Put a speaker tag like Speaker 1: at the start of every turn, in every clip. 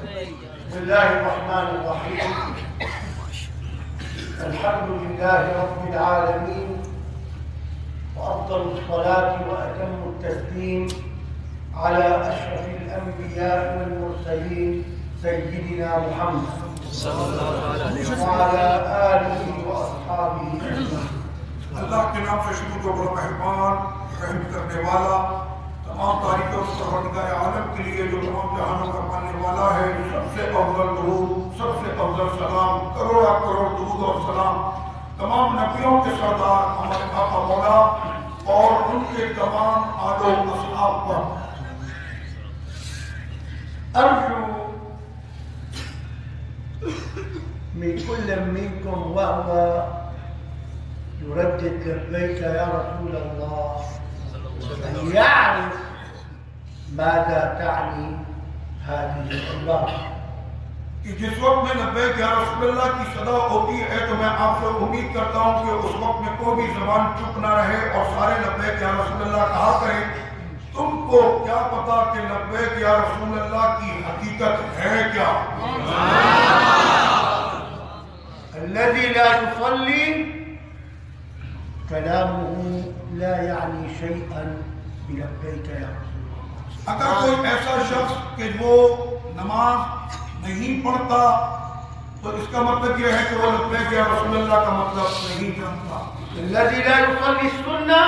Speaker 1: بسم الله الرحمن الرحيم. الحمد لله رب العالمين، وأفضل الصلاة وأتم التسليم على أشرف الأنبياء والمرسلين سيدنا محمد وعلى آله وأصحابه أجمعين.
Speaker 2: اللہ کے نام سے شروع جو بڑا مہربان رحم کرنے والا، تمام تعریفیں اس پروردگار عالم کے لیے جو تمام جہانوں کا ماننے والا ہے. سب سے افضل درود، سب سے افضل سلام، کروڑا کروڑ درود اور سلام تمام نبیوں کے سردار ہمارے آقا مولا اور ان کے تمام آل و اصحاب پر.
Speaker 1: أرجو من كل منكم وهو يردد لبيك يا رسول الله أن يعرف ماذا تعني هذه العبارة.
Speaker 2: کہ جس وقت میں لبیک یا رسول اللہ کی صدا ہوتی ہے تو میں آپ سے امید کرتا ہوں کہ اس وقت میں کوئی بھی زبان چپ نہ رہے اور سارے لبیک یا رسول اللہ کہا کریں. تم کو کیا پتا کہ لبیک یا رسول اللہ کی حقیقت ہے کیا؟
Speaker 1: الذي لا يصلي كلامه لا يعني شيئا بلبيك يا رسول الله.
Speaker 2: اگر کوئی ایسا شخص کہ وہ نماز نہیں پڑھتا تو اس کا مطلب یہ ہے کہ وہ لبیک یا رسول اللہ کا مطلب نہیں جانتا.
Speaker 1: الذي لا يصلي السنة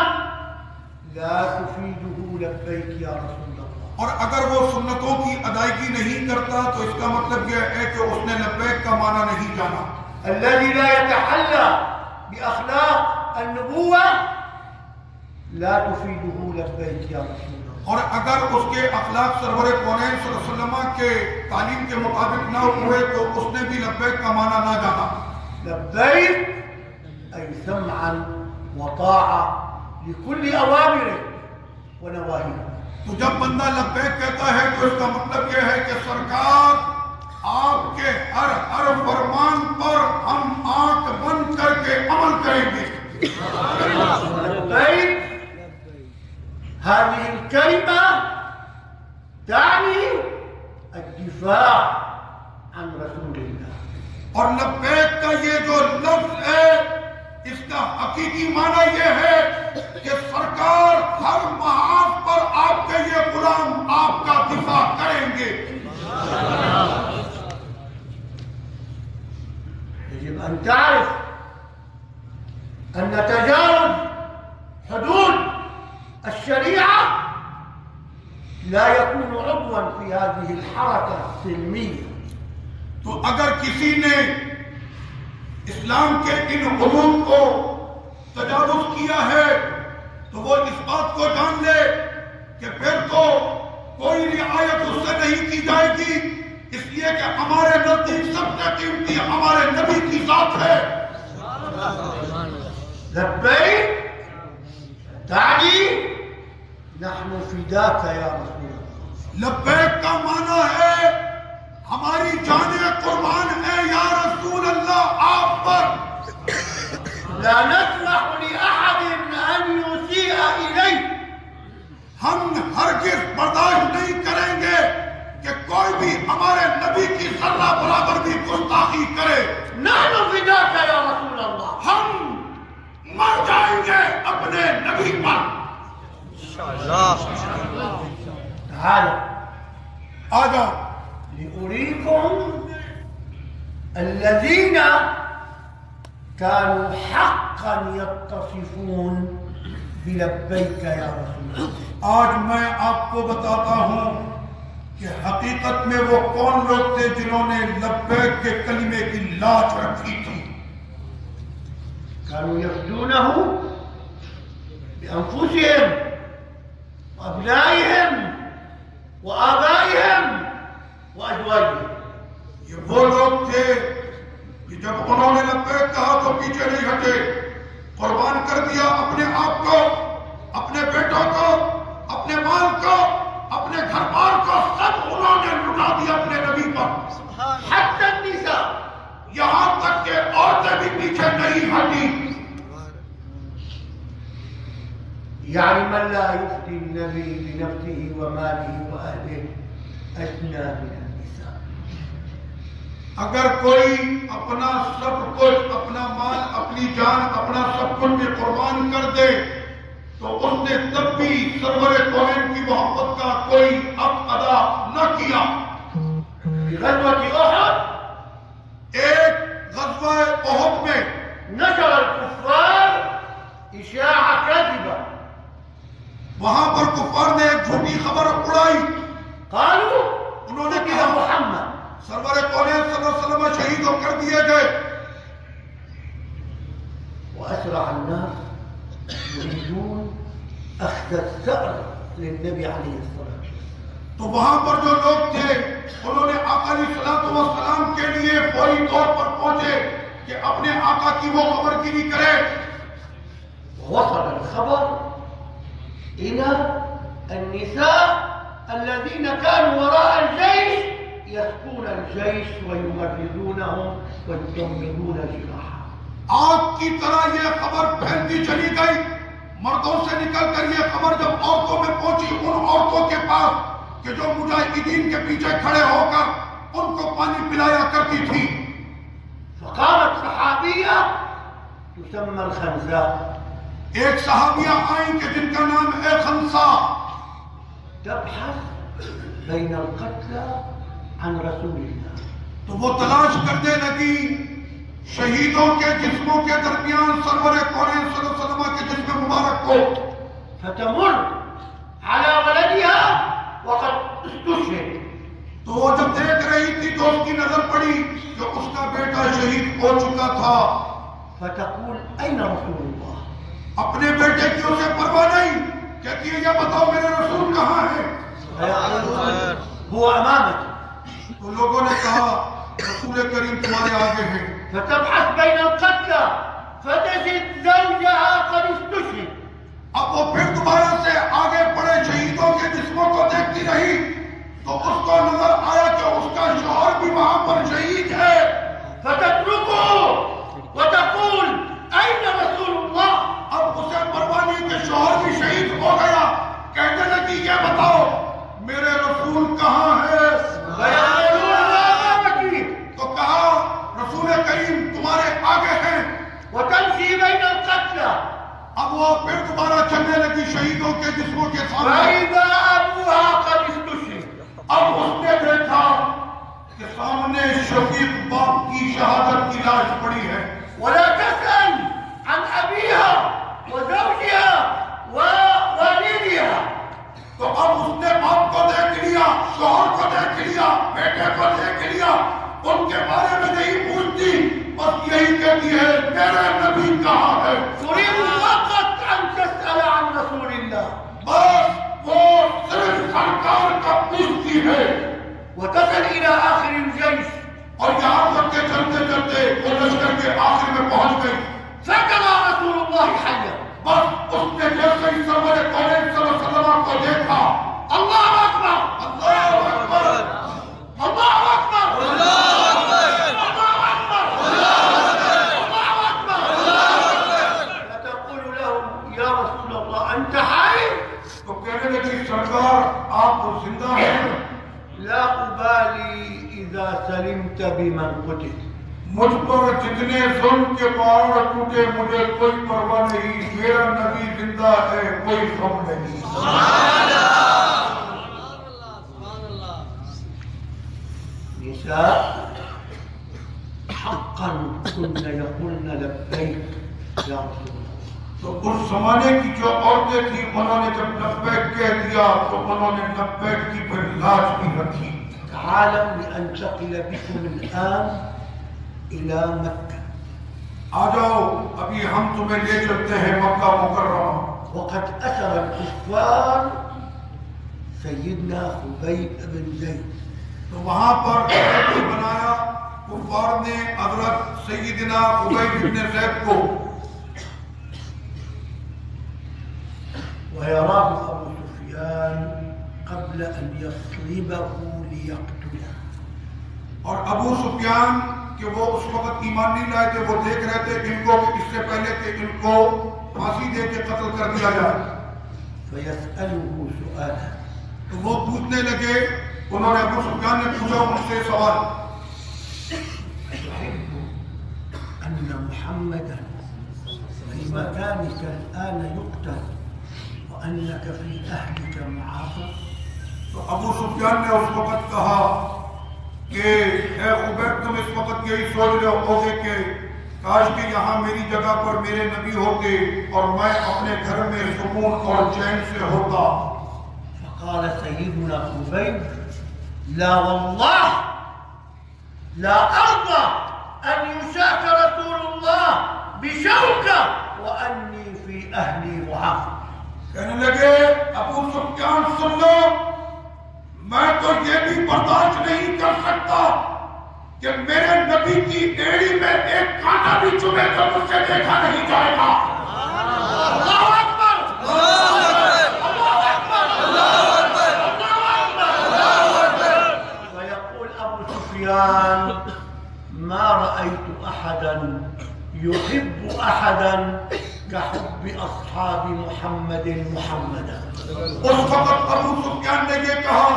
Speaker 1: لا تفيده لبيك يا رسول الله.
Speaker 2: اور اگر وہ سنتوں کی ادائیگی نہیں کرتا تو اس کا مطلب یہ ہے کہ اس نے لبیک کا معنی نہیں جانا.
Speaker 1: الذي لا يتحلى بأخلاق النبوة لا تفيده لبيك يا رسول الله.
Speaker 2: اور اگر اس کے اخلاق سرور کونین صلی اللہ علیہ وسلم کے تعلیم کے مطابق نہ ہوئے تو اس نے بھی لبیک کا معنی نہ جانا.
Speaker 1: لبيك أي سمعا وطاعة لكل أوامره ونواهيه.
Speaker 2: تو جب بندہ لبیک کہتا ہے تو اس کا مطلب یہ ہے کہ سرکار آپ کے ہر فرمان پر ہم آنکھ بند کر کے عمل کریں گے.
Speaker 1: لبيك هذه الكلمة تعني الدفاع عن رسول الله.
Speaker 2: اور لبیک کا یہ جو لفظ ہے اس کا حقیقی معنی یہ ہے کہ سرکار ہر محاذ پر آپ کے یہ غلام آپ کا دفاع کریں گے.
Speaker 1: يجب أن تعرف أن تجاوز حدود الشريعة لا يكون عضوا في هذه الحركة السلمية.
Speaker 2: تو اگر کسی نے اسلام کے ان حدود کو تجاوز کیا ہے تو وہ اس بات کو جان لے کہ پھر تو کوئی رعایت اس سے نہیں کی جائے گی، اس لیے کہ ہمارے نزدیک سب سے قیمتی ہمارے نبی کی ذات ہے.
Speaker 1: لبيك تعني نحن فداك يا رسول الله.
Speaker 2: لبیک کا معنی ہے ہماری جانیں قربان ہے یا رسول اللہ آپ پر.
Speaker 1: لا نسمح لأحد أن يسيء إليك.
Speaker 2: ہم ہرگز برداشت نہیں کریں گے کہ کوئی بھی ہمارے نبی کی ذرہ برابر بھی گستاخی کرے.
Speaker 1: نحن فداك يا رسول الله.
Speaker 2: ہم مر جائیں گے اپنے نبی پر.
Speaker 1: تعالوا
Speaker 2: آجا
Speaker 1: لأريكم الذين كانوا حقا يتصفون بلبيك يا رسول الله.
Speaker 2: آج میں آپ کو بتاتا ہوں کہ حقیقت میں وہ کون لوگ تھے جنہوں نے لبیک کے کلمے کی لاج رکھی تھی.
Speaker 1: كانوا يفدونه بأنفسهم وأبنائهم وآبائهم وأزواجهم.
Speaker 2: یہ وہ لوگ تھے کہ جب انہوں نے لبیک کہا تو پیچھے نہیں ہٹے، قربان کر دیا اپنے آپ کو، اپنے بیٹوں کو، اپنے مال کو، اپنے گھر بار کو، سب انہوں نے لٹا دیا اپنے نبی پر.
Speaker 1: حتى النساء.
Speaker 2: یہاں تک کہ عورتیں بھی پیچھے نہیں ہٹی.
Speaker 1: يعني من لا يفدي النبي بنفسه وماله وأهله أدنى من النساء.
Speaker 2: اگر کوئی اپنا سب کچھ، اپنا مال، اپنی جان، اپنا سب کچھ بھی قربان کر دے تو اس نے تب بھی سرور کونین کی محبت کا کوئی حق ادا نہ کیا۔
Speaker 1: غزوة أحد
Speaker 2: ایک غزوہ احد میں
Speaker 1: نشر الكفار إشاعة كاذبة،
Speaker 2: وہاں پر کفار نے ایک جھوٹی خبر اڑائی۔
Speaker 1: قالوا
Speaker 2: انہوں نے
Speaker 1: قتل
Speaker 2: کہا
Speaker 1: محمد،
Speaker 2: سرور کونین صلی اللہ علیہ وسلم شہید کر دیے گئے۔
Speaker 1: وأسرع الناس يريدون أخذ الثأر للنبي عليه الصلاة والسلام۔
Speaker 2: تو وہاں پر جو لوگ تھے انہوں نے آقا علیہ الصلوۃ والسلام کے لیے فوری طور پر پہنچے کہ اپنے آقا کی وہ خبر گیری کرے۔
Speaker 1: وصل الخبر إلى النساء الذين كانوا وراء الجيش يسقون الجيش ويمرضونهم ويدمرون جراحهم۔
Speaker 2: آگ کی طرح یہ خبر پھیلتی چلی گئی، مردوں سے نکل کر یہ خبر جب عورتوں میں پہنچی، ان عورتوں کے پاس کہ جو مجاہدین کے پیچھے کھڑے ہو کر ان کو پانی پلایا کرتی تھی۔
Speaker 1: فقامت صحابية تسمى الخنساء،
Speaker 2: ایک صحابیہ آئیں کہ جن کا نام ہے خنسا،
Speaker 1: تبحث بين القتلى عن رسول الله۔
Speaker 2: تو وہ تلاش کرنے لگی شہیدوں کے جسموں کے درمیان سرور کونین صلی اللہ علیہ وسلم کے جسم مبارک کو۔
Speaker 1: فتمر على ولدها وقد استشهد،
Speaker 2: تو وہ جب دیکھ رہی تھی تو اس کی نظر پڑی کہ اس کا بیٹا شہید ہو چکا تھا۔
Speaker 1: فتقول أين رسول الله؟
Speaker 2: اپنے بیٹے کی اسے پرواہ نہیں، کہتی ہے یہ بتاؤ میرے رسول کہاں ہے؟
Speaker 1: فيقولون هو أمامك،
Speaker 2: تو لوگوں نے کہا رسول کریم تمہارے آگے ہیں۔
Speaker 1: فتبحث بين القتلى فتجد زوجها قد استشهد،
Speaker 2: اب وہ پھر دوبارہ سے آگے بڑے شہیدوں کے جسموں کو دیکھتی رہی تو اس کو نظر آیا کہ اس کا شوہر بھی وہاں پر شہید ہے۔
Speaker 1: فتتركه وتقول أين رسول الله؟
Speaker 2: اب اسے پرواہ نہیں کہ شوہر بھی شہید ہو گیا، کہنے لگی یہ بتاؤ میرے رسول کہاں ہے؟
Speaker 1: فيقولون أمامك،
Speaker 2: تو کہا رسول کریم تمہارے آگے ہیں۔
Speaker 1: وتمشي بين القتلى
Speaker 2: اب وہ پھر دوبارہ چلنے لگی شہیدوں کے جسموں کے سامنے۔
Speaker 1: فإذا أبوها قد استشهد،
Speaker 2: اب اس نے دیکھا کہ سامنے شفیق باپ کی شہادت کی لاش پڑی ہے۔
Speaker 1: ولا تسأل عن أبيها وزوجها ووالدها،
Speaker 2: تو اب اس نے باپ کو دیکھ لیا، شوہر کو دیکھ لیا، بیٹے کو دیکھ لیا، ان کے بارے میں نہیں پوچھتی، بس یہی کہتی ہے میرے نبی کہاں ہے۔
Speaker 1: تريد فقط أن تسأل عن رسول الله،
Speaker 2: بس وہ صرف سرکار کا پوچھتی ہے۔
Speaker 1: وتصل إلى آخر الجيش،
Speaker 2: اور یہاں تک کہ چلتے چلتے وہ لشکر کے آخر میں پہنچ گئی۔
Speaker 1: فكما رسول الله حيا،
Speaker 2: بس اس نے جیسے ہی سرور کونین صلی اللہ علیہ وسلم کو دیکھا،
Speaker 1: الله أكبر،
Speaker 2: اللہ اکبر،
Speaker 1: الله أكبر، الله أكبر، الله أكبر، فتقول له يا رسول الله أنت حي؟
Speaker 2: تو کہنے لگی سرکار آپ تو زندہ ہیں۔
Speaker 1: لا أبالي إذا سلمت بمن قتل،
Speaker 2: مجھ پر جتنے ظلم کے پہاڑ ٹوٹے مجھے کوئی پرواہ نہیں، میرا نبی زندہ ہے، کوئی غم نہیں۔
Speaker 1: نساء حقا كن يقولن لبيك يا رسول الله،
Speaker 2: تو اس زمانے کی جو عورتیں تھیں انہوں نے جب لبیک کہہ دیا تو انہوں نے لبیک کی پھر لاج بھی رکھی۔
Speaker 1: تعالوا لأنتقل بكم الآن إلى مكة،
Speaker 2: آ جاؤ ابھی ہم تمہیں لے چلتے ہیں مکہ مکرمہ۔
Speaker 1: وقد أسر الكفار سيدنا خبيب بن زيد،
Speaker 2: تو وہاں پر قیدی بنایا کفار نے حضرت سیدنا خبیب بن زید کو۔
Speaker 1: ويراه أبو سفيان قبل أن يصلبه ليقتله،
Speaker 2: اور ابو سفیان کہ وہ اس وقت ایمان نہیں لائے تھے، وہ دیکھ رہے تھے ان کو کہ اس سے پہلے کہ ان کو پھانسی دے کے قتل کر دیا جائے۔
Speaker 1: فيسأله سؤالا،
Speaker 2: تو وہ پوچھنے لگے، انہوں نے ابو سفیان نے پوچھا ان سے سوال،
Speaker 1: أتحب أن محمدا في مكانك الآن يقتل وأنك في أهلك معافى؟
Speaker 2: تو ابو سفیان نے اس وقت کہا کہ اے خبیب تم اس وقت یہی سوچ رہے ہوگے کہ کاش کہ یہاں میری جگہ پر میرے نبی ہوتے اور میں اپنے گھر میں سکون اور چین سے ہوتا.
Speaker 1: فقال سيدنا خبيب لا والله لا أرضى أن يشاك رسول الله بشوكة وأني في أهلي معافى.
Speaker 2: کہنے لگے ابو سفیان سن لو، میں تو یہ بھی برداشت نہیں کر سکتا کہ میرے نبی کی ایڑی میں ایک کانٹا بھی چبھے تو مجھ سے دیکھا نہیں جائے گا. اللہ اکبر، اللہ اکبر، اللہ اکبر.
Speaker 1: ويقول أبو سفيان ما رأيت أحدا يحب أحدا كحب أصحاب محمد محمدا.
Speaker 2: اس وقت ابو سفیان نے یہ کہا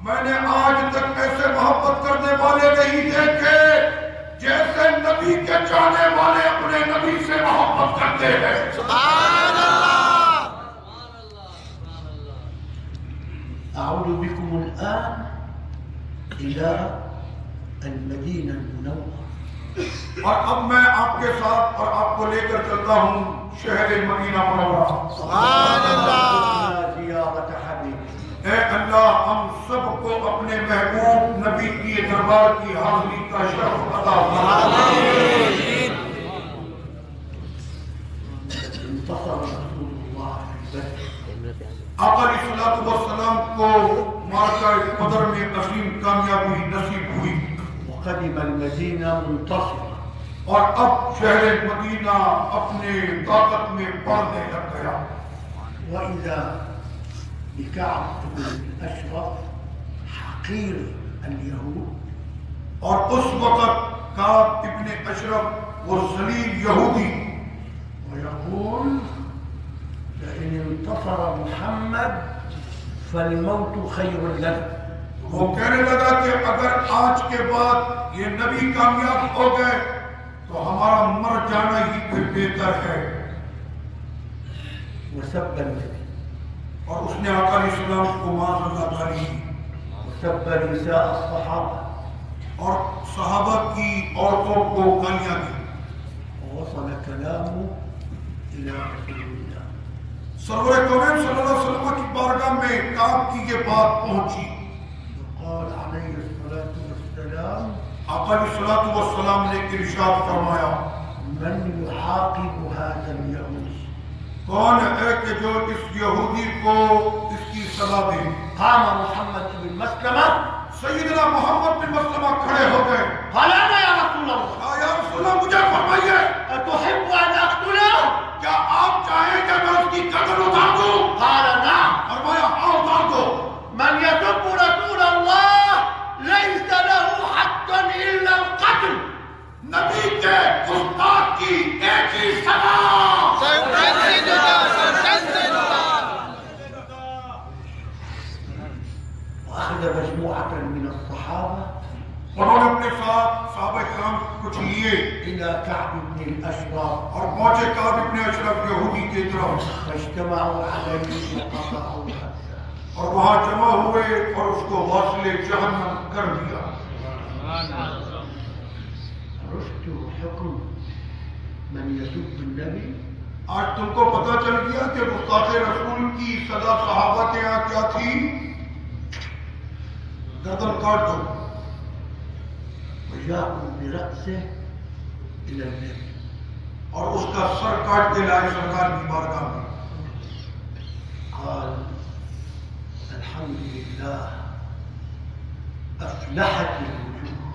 Speaker 2: میں نے آج تک ایسے محبت کرنے والے نہیں دیکھے جیسے نبی کے چاہنے والے اپنے نبی سے محبت کرتے ہیں.
Speaker 3: سبحان اللہ.
Speaker 1: أعود بكم الآن إلى المدينة المنورة.
Speaker 2: اور اب میں آپ کے ساتھ اور آپ کو لے کر چلتا ہوں شہر مدینہ منورہ.
Speaker 3: سبحان اللہ.
Speaker 1: زيارة حبيبي.
Speaker 2: اے اللہ ہم سب کو اپنے محبوب نبی کی دربار کی حاضری کا شرف عطا فرما.
Speaker 1: انتصر رسول الله في بدر.
Speaker 2: آقا علیہ الصلوۃ والسلام کو معرکہ بدر میں عظیم کامیابی نصیب ہوئی
Speaker 1: وقدم المدينة منتصرا.
Speaker 2: اور اب شہر مدینہ اپنے طاقت میں بڑھنے لگ گیا.
Speaker 1: وإذا بكعب بن الأشرف حقير اليهود.
Speaker 2: اور اس وقت کعب ابن اشرف وہ ذلیل یہودی
Speaker 1: ويقول لئن انتصر محمد فالموت خير لنا.
Speaker 2: وہ کہنے لگا کہ اگر آج کے بعد یہ نبی کامیاب ہو گئے تو ہمارا مر جانا ہی پھر بہتر ہے.
Speaker 1: وسب النبي
Speaker 2: اور اس نے آقا علیہ السلام کو معاذ اللہ تعالی
Speaker 1: وسب نساء الصحابة
Speaker 2: اور صحابہ کی عورتوں کو گالیاں دی.
Speaker 1: ووصل كلامه إلى رسول الله.
Speaker 2: سرور کونین صلی اللہ علیہ وسلم کی بارگاہ میں کعب کی یہ بات پہنچی.
Speaker 1: وقال عليه الصلاة والسلام
Speaker 2: آقا علیہ الصلوۃ والسلام نے ارشاد فرمایا
Speaker 1: من يعاقب هذا اليهودي.
Speaker 2: کون ہے کہ جو اس یہودی کو اس کی سزا دے.
Speaker 1: قام محمد بن مسلمة
Speaker 2: سیدنا محمد بن مسلمہ کھڑے ہو گئے.
Speaker 1: قال أنا يا رسول الله
Speaker 2: یا رسول اللہ مجھے فرمائیے
Speaker 1: أتحب أن أقتله؟
Speaker 2: کیا آپ چاہیں کہ میں اس کی قتل اتار دوں؟
Speaker 1: قال نعم.
Speaker 2: فرمایا ہاں اتار دو.
Speaker 1: من يسب رسول الله ليس له حق إلا القتل.
Speaker 2: نبی کے گستاخ کی ایک ہی سزا.
Speaker 1: وأخذ مجموعة من الصحابة
Speaker 2: انہوں نے اپنے ساتھ صحابہ کرام کچھ لیے
Speaker 1: إلى كعب بن الأشرف
Speaker 2: اور پہنچے کعب ابن اشرف یہودی کی طرف
Speaker 1: فاجتمعوا عليه وقطعوا رأسه.
Speaker 2: اور وہاں جمع ہوئے اور اس کو واصل جہنم کر دیا.
Speaker 1: عرفت حكم من يسب النبي.
Speaker 2: آج تم کو پتہ چل گیا کہ گستاخ رسول کی سزا صحابہ کے یہاں کیا تھی؟ گردن کاٹ دو.
Speaker 1: وجاءوا برأسه إلى النبي.
Speaker 2: اور اس کا سر کاٹ کے لائے سرکار کی بارگاہ میں.
Speaker 1: قال الحمد لله أفلحت الوجوه.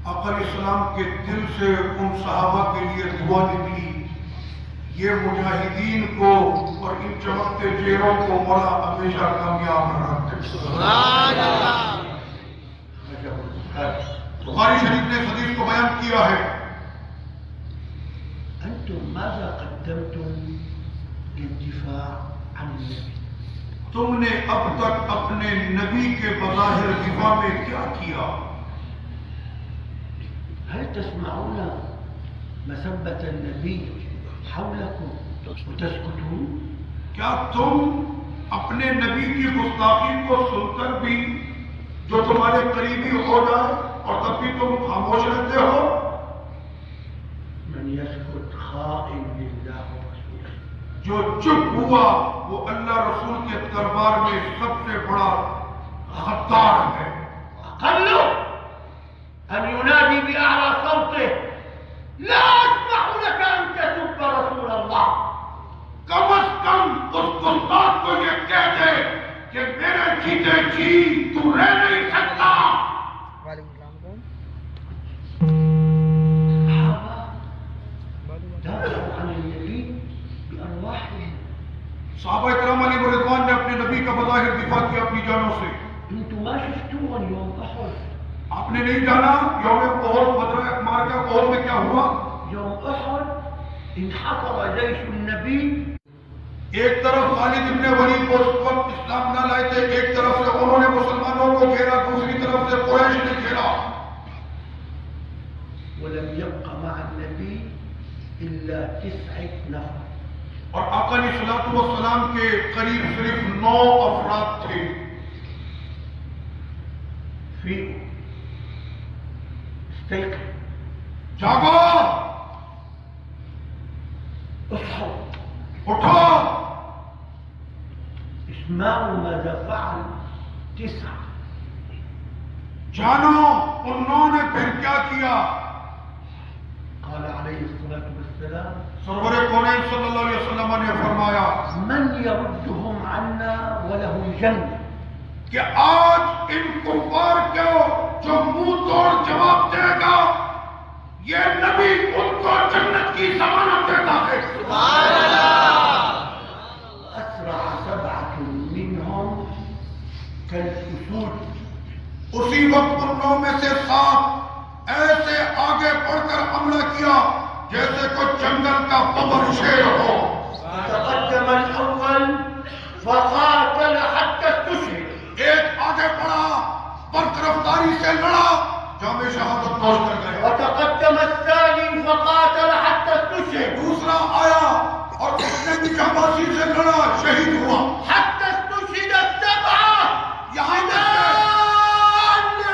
Speaker 2: آقا علیہ السلام کے دل سے ان صحابہ کے لیے دعا نکلی یہ مجاہدین کو اور ان چمکتے چہروں کو مولا ہمیشہ کامیاب رکھے.
Speaker 3: سبحان اللہ.
Speaker 2: بخاری شریف نے حدیث کو بیان کیا ہے.
Speaker 1: أنتم ماذا قدمتم للدفاع عن النبي؟
Speaker 2: تم نے اب تک اپنے نبی کے بظاہر دفاع میں کیا کیا؟
Speaker 1: هل تسمعون مسبة النبي حولكم وتسكتون؟
Speaker 2: کیا تم اپنے نبی کی گستاخی کو سن کر بھی جو تمہارے قریبی ہو جائے اور تب بھی تم خاموش رہتے ہو؟
Speaker 1: من يسكت خائن لله ورسوله.
Speaker 2: جو چپ ہوا وہ اللہ رسول کے دربار میں سب سے بڑا غدار ہے.
Speaker 1: أقل أن ينادي بأعلى صوته لا أسمح لك أن تسب رسول الله.
Speaker 2: کم از کم اس گستاخ کو یہ کہہ دے کہ میرے جیتے جی تو رہ نہیں سکتا.
Speaker 1: دافعوا عن النبي بأرواحهم.
Speaker 2: صحابہ کرام علیہ رضوان نے اپنے نبی کا بظاہر دفاع کیا اپنی جانوں سے.
Speaker 1: انتم ما شفتوهم يوم أحد.
Speaker 2: آپ نے نہیں جانا یوم احد بدر احمار کا احد میں کیا ہوا؟
Speaker 1: يوم أحد انحصر جيش النبي.
Speaker 2: ایک طرف خالد ابن ولید کو اس وقت اسلام نہ لائے تھے، ایک طرف سے انہوں نے مسلمانوں کو گھیرا، دوسری طرف سے قریش نے گھیرا.
Speaker 1: ولم يبق مع النبي إلا 9 نفر.
Speaker 2: اور آقا علیہ الصلوۃ والسلام کے قریب صرف 9 افراد تھے.
Speaker 1: فيكم استيقظ.
Speaker 2: جاگو،
Speaker 1: اصحوا،
Speaker 2: اٹھو،
Speaker 1: اسمعوا ماذا فعل 9.
Speaker 2: جانو انہوں نے پھر کیا کیا.
Speaker 1: قال عليه الصلاة والسلام
Speaker 2: سرور کونین صلی اللہ علیہ وسلم نے فرمایا
Speaker 1: من يردهم عنا ولهم جنة.
Speaker 2: کہ آج ان کفار کو جو منہ توڑ جواب دے گا یہ نبی ان کو جنت کی ضمانت دیتا ہے.
Speaker 3: سبحان اللہ.
Speaker 1: أسرع 7 منهم كالأسود.
Speaker 2: اسی وقت ان 9 میں سے 7 ایسے آگے بڑھ کر حملہ کیا جیسے کوئی جنگل کا ببر شیر ہو.
Speaker 1: تقدم الأول فقاتل حتى استشهد.
Speaker 2: ایک آگے بڑھا برطرفداری سے لڑا جام شہادت نوش کر گیا.
Speaker 1: وتقدم الثاني فقاتل حتى استشهد.
Speaker 2: دوسرا آیا اور اس نے بھی جانبازی سے لڑا، شہید ہوا.
Speaker 1: حتى استشهد 7
Speaker 2: یہاں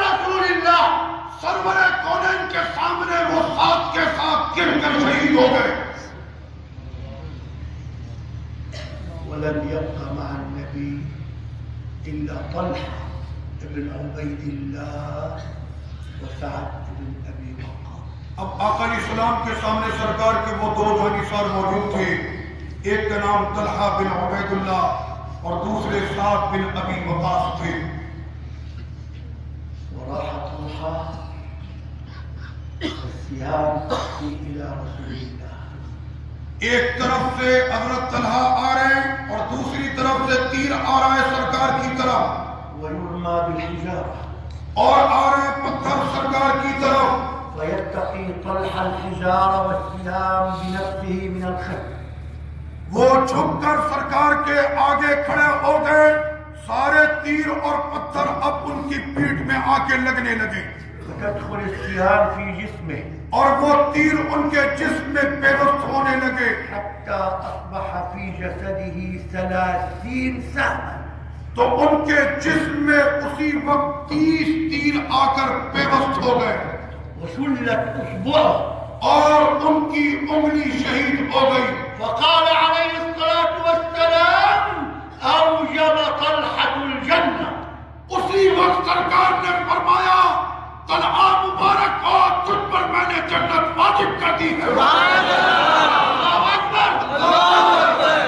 Speaker 1: لرسول الله.
Speaker 2: سرور کونین کے سامنے وہ 7 کے ساتھ گر کر شہید ہو گئے.
Speaker 1: ولم يبق مع النبي إلا طلحة ابن عبيد الله وسعد بن أبي وقاص.
Speaker 2: اب آقا علیہ السلام کے سامنے سرکار کے وہ 2 جانثار موجود تھے، ایک کا نام طلحہ بن عبید اللہ اور دوسرے سعد بن ابی وقاص تھے.
Speaker 1: وراح طلحة والسهام تأتي إلى رسول الله.
Speaker 2: ایک طرف سے حضرت طلحہ آ رہے ہیں اور دوسری طرف سے تیر آ رہا ہے سرکار کی طرف،
Speaker 1: ويرمى بالحجارة.
Speaker 2: اور آ رہے ہیں پتھر سرکار کی طرف.
Speaker 1: فيتقي طلحة الحجارة والسهام بنفسه من الخلف.
Speaker 2: وہ جھک کر سرکار کے آگے کھڑے ہو گئے، سارے تیر اور پتھر اب ان کی پیٹھ میں آ کے لگنے لگے
Speaker 1: وتدخل السهام في جسمه
Speaker 2: اور وہ تیر ان کے جسم میں پیوست ہونے لگے
Speaker 1: حتى أصبح في جسده 30 سهما.
Speaker 2: تو ان کے جسم میں اسی وقت 30 تیر آ کر پیوست ہو گئے
Speaker 1: وشلت أصبعه.
Speaker 2: اور ان کی انگلی شہید ہو گئی.
Speaker 1: فقال عليه الصلاة والسلام أوجب طلحة الجنة.
Speaker 2: اسی وقت سرکار نے فرمایا طلحہ مبارک ہو، تجھ پر میں نے جنت واجب کر دی ہے.
Speaker 1: الله أكبر. الله أكبر.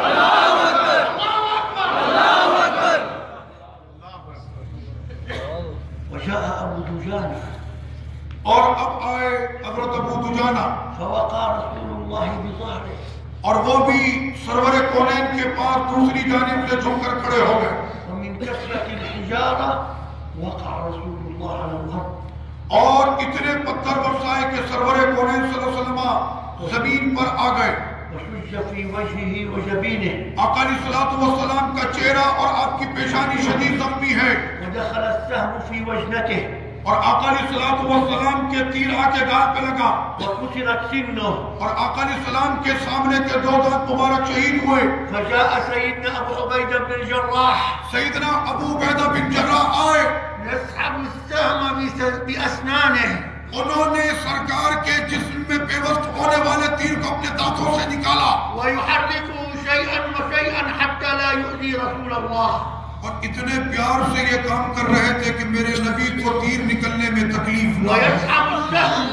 Speaker 1: الله أكبر. الله أكبر. الله أكبر. وجاء أبو دجانة
Speaker 2: اور اب آئے حضرت ابو دجانہ
Speaker 1: فوقع رسول الله بظهره.
Speaker 2: اور وہ بھی سرور کونین کے پاس دوسری جانب سے جھک کر کھڑے ہو گئے.
Speaker 1: ومن كثرة الحجارة وقع رسول الله على الأرض.
Speaker 2: اور اتنے پتھر برسائے کہ سرور کونین صلی اللہ علیہ وسلم زمین پر آ گئے.
Speaker 1: وشج في وجهه وجبينه.
Speaker 2: آقا علیہ الصلوۃ والسلام کا چہرہ اور آپ کی پیشانی شدید زخمی ہے.
Speaker 1: ودخل السهم في وجنته.
Speaker 2: اور آقا علیہ السلام کے تیر آ کے گال پہ لگا
Speaker 1: وكسرت سنه
Speaker 2: اور آقا علیہ السلام کے سامنے کے 2 دانت مبارک شہید ہوئے.
Speaker 1: فجاء سيدنا أبو عبيدة بن الجراح
Speaker 2: سیدنا ابو عبیدہ بن جراح آئے.
Speaker 1: يسحب السهم بأسنانه.
Speaker 2: انہوں نے سرکار کے جسم میں پیوست ہونے والے تیر کو اپنے دانتوں سے نکالا
Speaker 1: ويحركه شيئا وشيئا حتى لا يؤذي رسول الله.
Speaker 2: اور اتنے پیار سے یہ کام کر رہے تھے کہ میرے نبی کو تیر نکلنے میں تکلیف نہ ہو.
Speaker 1: ويسحب السهم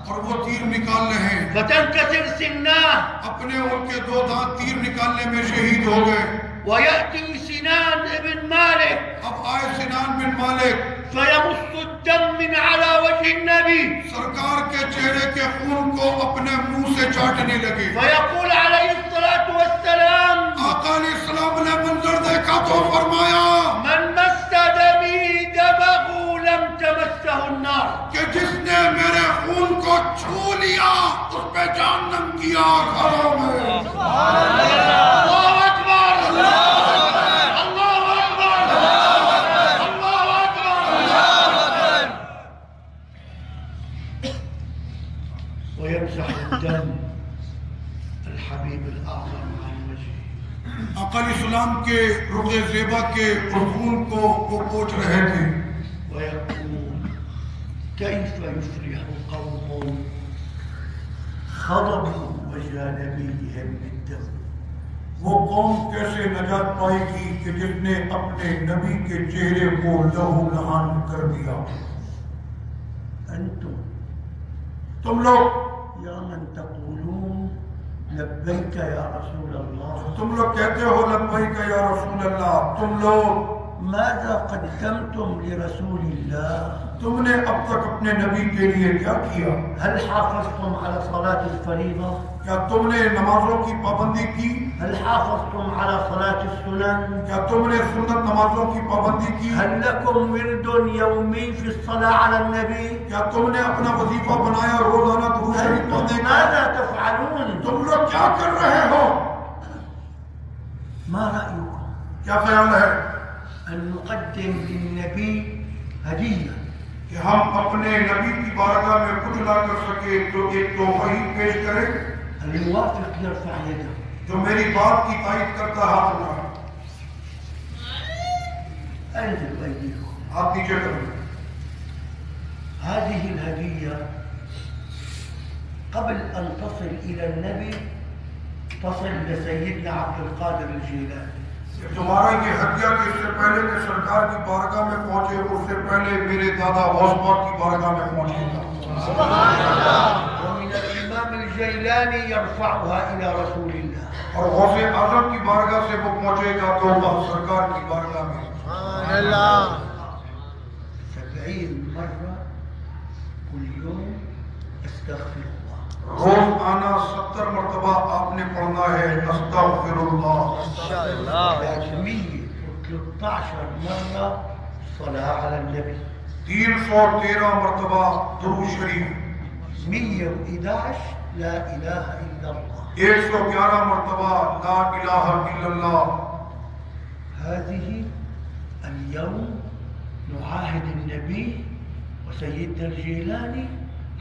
Speaker 2: اور وہ تیر نکال رہے ہیں.
Speaker 1: فتنكسر سناه.
Speaker 2: اپنے ان کے 2 دانت تیر نکالنے میں شہید ہو گئے.
Speaker 1: ويأتي سنان بن مالك
Speaker 2: اب آئے سنان بن مالک
Speaker 1: فيمص الدم من على وجه النبي
Speaker 2: سرکار کے چہرے کے خون کو اپنے منہ سے چاٹنے لگے.
Speaker 1: فيقول عليه الصلاة والسلام
Speaker 2: آقا علیہ السلام نے منظر دیکھا تو فرمایا
Speaker 1: من مس دمي دمه لم تمسه النار.
Speaker 2: کہ جس نے میرے خون کو چھو لیا اس پہ جہنم کی آگ حرام ہے.
Speaker 1: الله أكبر الله أكبر الله أكبر. ويمسح الدم الحبيب الأعظم عن وجهه.
Speaker 2: آقا علیہ السلام کے رخ زیبا کے خون کو وہ پوچھ رہے تھے.
Speaker 1: ويقول كيف يفلح قوم خضبوا وجه نبيهم بالدم.
Speaker 2: وہ قوم کیسے نجات پائے گی کہ جس نے اپنے نبی کے چہرے کو لہو لہان کر دیا.
Speaker 1: أنتم
Speaker 2: تم لوگ
Speaker 1: يا من تقولون لبيك يا رسول الله
Speaker 2: کہتے ہو لبیک یا رسول اللہ. تم لوگ
Speaker 1: ماذا قدمتم لرسول الله؟
Speaker 2: تم نے اب تک اپنے نبی کے لیے کیا کیا؟
Speaker 1: هل حافظتم على صلاة الفريضة؟
Speaker 2: کیا تم نے نمازوں کی پابندی کی؟
Speaker 1: هل حافظتم على صلاة السنن؟
Speaker 2: کیا تم نے سنت نمازوں کی پابندی کی؟
Speaker 1: هل لكم ورد يومي في الصلاة على النبي؟
Speaker 2: کیا تم نے اپنا وظیفہ بنایا روزانہ درود شریف پڑھنے کا؟
Speaker 1: ماذا تفعلون؟
Speaker 2: تم لوگ کیا کر رہے ہو؟
Speaker 1: ما رأيكم
Speaker 2: کیا خیال ہے
Speaker 1: أن نقدم للنبي هدية
Speaker 2: کہ ہم اپنے نبی کی بارگاہ میں کچھ نہ کر سکے تو ایک تحفہ ہی پیش کریں؟
Speaker 1: الموافق يرفع يده.
Speaker 2: جو میری بات کی تائید کرتا ہاتھ اٹھائے.
Speaker 1: أنزل أيديكم.
Speaker 2: ہاتھ نیچے کریں.
Speaker 1: هذه الهدية قبل أن تصل إلى النبي تصل لسيدنا عبد القادر الجيلاني.
Speaker 2: تمہارا یہ ہدیہ کہ اس سے پہلے کہ سرکار کی بارگاہ میں پہنچے اس سے پہلے میرے دادا غوث پاک کی بارگاہ میں پہنچے گا.
Speaker 1: ومن الإمام الجيلاني يرفعها إلى رسول الله.
Speaker 2: اور غوث اعظم کی بارگاہ سے وہ پہنچے گا تو سرکار کی بارگاہ میں.
Speaker 1: 70 مرة كل يوم استغفر الله.
Speaker 2: روز آنا 70 مرتبہ آپ نے پڑھنا ہے استغفر اللہ.
Speaker 1: 113 مرة صلاة على النبي.
Speaker 2: 313 مرتبہ درود شریف.
Speaker 1: 111 لا إله إلا الله.
Speaker 2: 111 مرتبہ لا الہ الا اللہ.
Speaker 1: هذه اليوم نعاهد النبي وسيدنا الجيلاني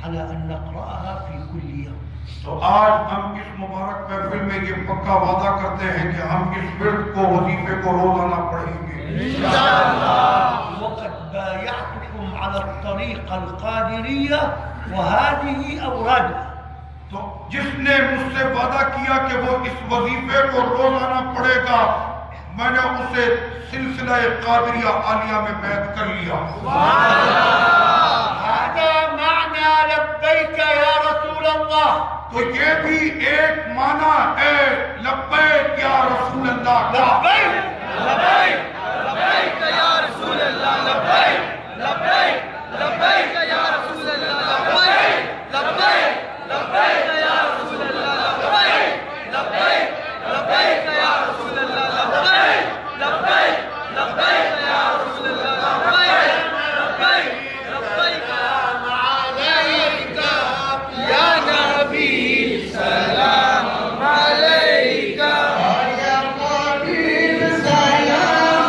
Speaker 1: على أن نقرأها في كل يوم.
Speaker 2: تو آج ہم اس مبارک محفل میں یہ پکا وعدہ کرتے ہیں کہ ہم اس ورد کو وظیفے کو روزانہ پڑھیں گے انشاءاللہ.
Speaker 1: وقد بايعتكم على الطريقة القادرية وهذه أورادها.
Speaker 2: تو جس نے مجھ سے وعدہ کیا کہ وہ اس وظیفے کو روزانہ پڑھے گا میں نے اسے سلسلہ قادریہ عالیہ میں بیعت کر لیا.
Speaker 1: هذا معنى لبيك يا رسول الله.
Speaker 2: تو یہ بھی ایک معنی ہے لبیک یا رسول اللہ کا.
Speaker 1: لبيك
Speaker 3: لبيك لبيك يا رسول الله لبيك لبيك لبيك يا رسول الله لبيك لبيك لبيك يا رسول الله لبيك لبيك لبيك يا رسول الله لبيك لبيك لبيك يا رسول الله لبيك لبيك لبيك عليك يا نبي سلام عليك يا نبي سلام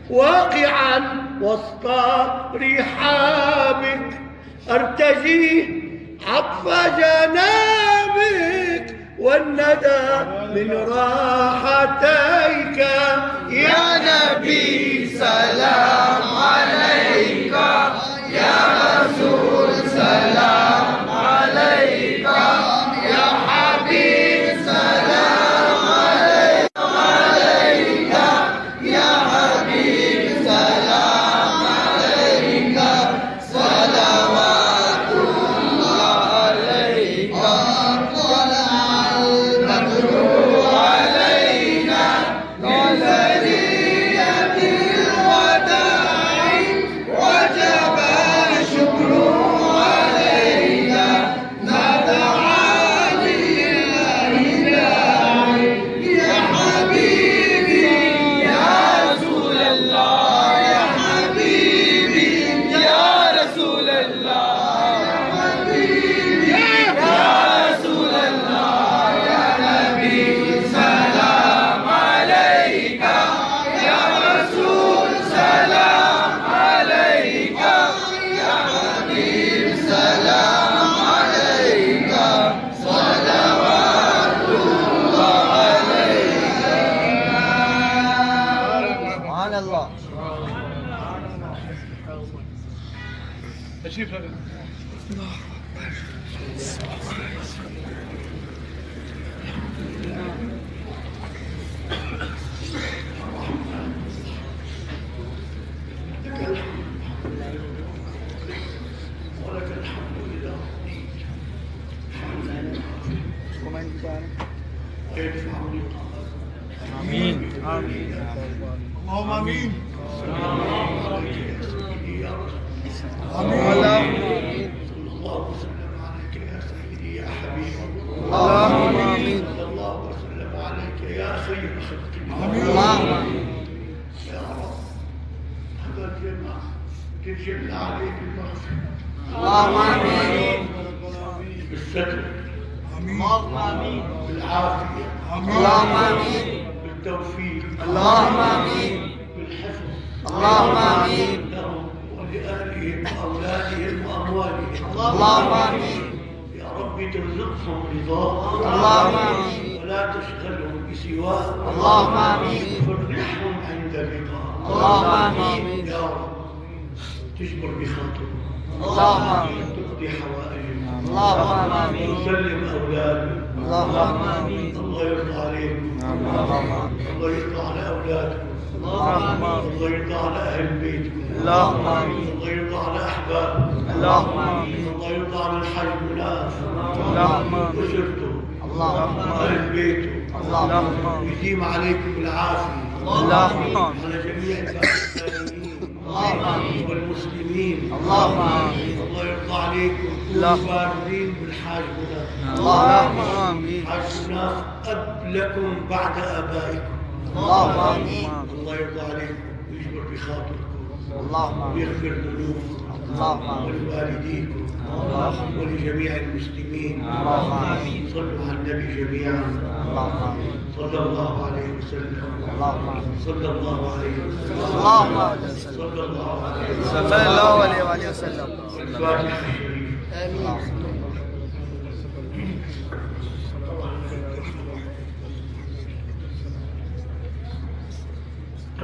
Speaker 1: واقعا وسط رحابك أرتجي عطف جنابك والندى من راحتيك
Speaker 3: يا نبي سلام عليك، يا رسول سلام عليك، يا حبيب سلام عليك، يا حبيب سلام عليك، صلوات الله عليك. طلع البدر علينا من ثنية الوداع، وجب الشكر علينا ما دعا لله داعي. يا حبيبي يا رسول الله، يا حبيبي يا رسول الله، يا حبيبي يا رسول الله، يا نبي سلام عليك، يا رسول سلام عليك، يا حبيب سلام عليك، صلوات الله عليك. سبحان الله.
Speaker 1: ولك الحمد إذا رضيت ويدفع
Speaker 3: آمين.
Speaker 2: اللهم آمين.
Speaker 1: يا رسول
Speaker 3: اللهم
Speaker 1: صلى الله وسلم عليك يا سيدي يا حبيبي،
Speaker 3: اللهم آمين.
Speaker 1: صلى الله وسلم عليك يا خير خلق الله.
Speaker 3: اللهم آمين.
Speaker 1: يا رب هذا الجماعة تجل عليك المغفرة
Speaker 3: اللهم آمين.
Speaker 1: بالستر
Speaker 3: اللهم آمين.
Speaker 1: بالعافية
Speaker 3: اللهم آمين.
Speaker 1: بالتوفيق
Speaker 3: اللهم آمين.
Speaker 1: بالحفظ
Speaker 3: اللهم آمين.
Speaker 1: لهم ولآلهم وأولادهم وأموالهم.
Speaker 3: اللهم آمين.
Speaker 1: يا رب ترزقهم رضاك
Speaker 3: اللهم آمين.
Speaker 1: ولا تشغلهم بسواك.
Speaker 3: اللهم آمين.
Speaker 1: فرحهم عند اللقاء.
Speaker 3: اللهم آمين.
Speaker 1: يا رب تجبر بخاطرهم،
Speaker 3: اللهم آمين.
Speaker 1: تقضي حوائجهم،
Speaker 3: اللهم آمين.
Speaker 1: تسلم أولادهم.
Speaker 3: اللهم آمين.
Speaker 1: الله يرضى عليكم، الله يرضى على أولادكم،
Speaker 3: اللهم آمين.
Speaker 1: الله يرضى على أهل بيتكم،
Speaker 3: اللهم آمين.
Speaker 1: الله يرضى على أحبابكم،
Speaker 3: اللهم آمين.
Speaker 1: الله يرضى على الحاج مناف
Speaker 3: اللهم آمين.
Speaker 1: وأسرته
Speaker 3: اللهم
Speaker 1: وأهل بيته،
Speaker 3: اللهم آمين.
Speaker 1: يديم عليكم العافية
Speaker 3: اللهم آمين.
Speaker 1: على جميع الباكستانيين
Speaker 3: اللهم آمين.
Speaker 1: والمسلمين.
Speaker 3: اللهم آمين.
Speaker 1: الله يرضى عليكم
Speaker 3: اللهم
Speaker 1: الفاردين بالحاج مناف.
Speaker 3: اللهم آمين.
Speaker 1: حاج مناف أب لكم بعد آبائكم.
Speaker 3: اللهم آمين.
Speaker 1: الله يرضى عليكم ويجبر بخاطركم
Speaker 3: اللهم آمين.
Speaker 1: ويغفر ذنوبكم
Speaker 3: اللهم آمين.
Speaker 1: ولوالديكم ولجميع المسلمين.
Speaker 3: اللهم آمين.
Speaker 1: صلوا على النبي جميعا
Speaker 3: اللهم آمين.
Speaker 1: صلى الله عليه وسلم.
Speaker 3: اللهم آمين.
Speaker 1: صلى الله عليه وسلم.
Speaker 3: اللهم آمين.
Speaker 1: صلى الله عليه وسلم.
Speaker 3: صلى الله عليه وآله وسلم.
Speaker 1: الفاتحة الشريف.
Speaker 3: آمين.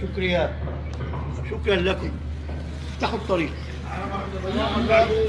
Speaker 1: شكرا شكرا لكم. افتحوا الطريق.